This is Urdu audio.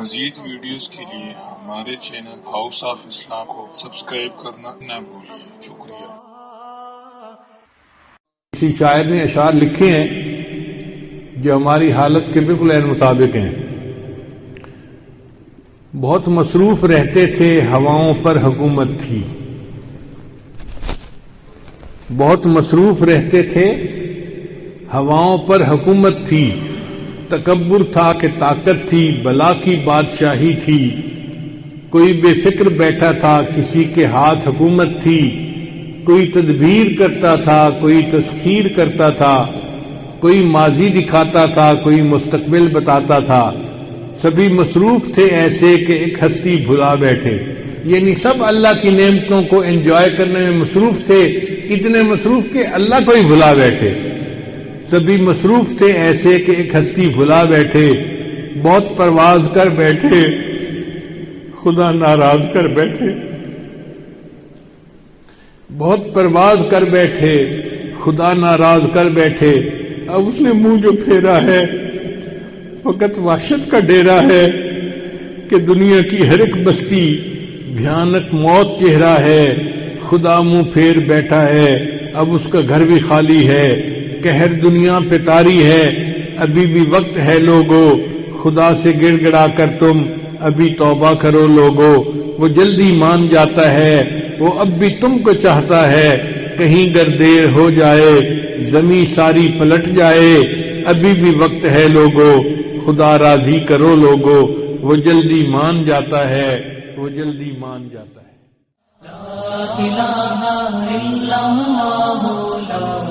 مزید ویڈیوز کے لیے ہمارے چینل ہاؤس آف اسلام کو سبسکرائب کرنا نہ بھولیے۔ شکریہ۔ کسی شاعر نے اشعار لکھے ہیں جو ہماری حالت کے بالکل عین مطابق ہیں۔ بہت مصروف رہتے تھے، ہواؤں پر حکومت تھی۔ بہت مصروف رہتے تھے، ہواؤں پر حکومت تھی۔ تکبر تھا کہ طاقت تھی، بلا کی بادشاہی تھی۔ کوئی بے فکر بیٹھا تھا، کسی کے ہاتھ حکومت تھی۔ کوئی تدبیر کرتا تھا، کوئی تسخیر کرتا تھا۔ کوئی ماضی دکھاتا تھا، کوئی مستقبل بتاتا تھا۔ سبھی مصروف تھے ایسے کہ ایک ہستی بھلا بیٹھے، یعنی سب اللہ کی نعمتوں کو انجوائے کرنے میں مصروف تھے، اتنے مصروف کہ اللہ کو ہی بھلا بیٹھے۔ سبھی مصروف تھے ایسے کہ ایک ہستی بھلا بیٹھے۔ بہت پرواز کر بیٹھے، خدا ناراض کر بیٹھے۔ بہت پرواز کر بیٹھے، خدا ناراض کر بیٹھے۔ اب اس نے منہ جو پھیرا ہے فقط وحشت کا ڈیرا ہے کہ دنیا کی ہر ایک بستی بھیانک موت چہرہ ہے۔ خدا منہ پھیر بیٹھا ہے، اب اس کا گھر بھی خالی ہے۔ قہر دنیا پہ طاری ہے، ابھی بھی وقت ہے لوگو۔ خدا سے گڑ گڑا کر تم ابھی توبہ کرو لوگو۔ وہ جلدی مان جاتا ہے، وہ اب بھی تم کو چاہتا ہے۔ کہیں گر دیر ہو جائے، زمین ساری پلٹ جائے، ابھی بھی وقت ہے لوگو۔ خدا راضی کرو لوگو، وہ جلدی مان جاتا ہے، وہ جلدی مان جاتا ہے۔ لا الہ الا اللہ، لا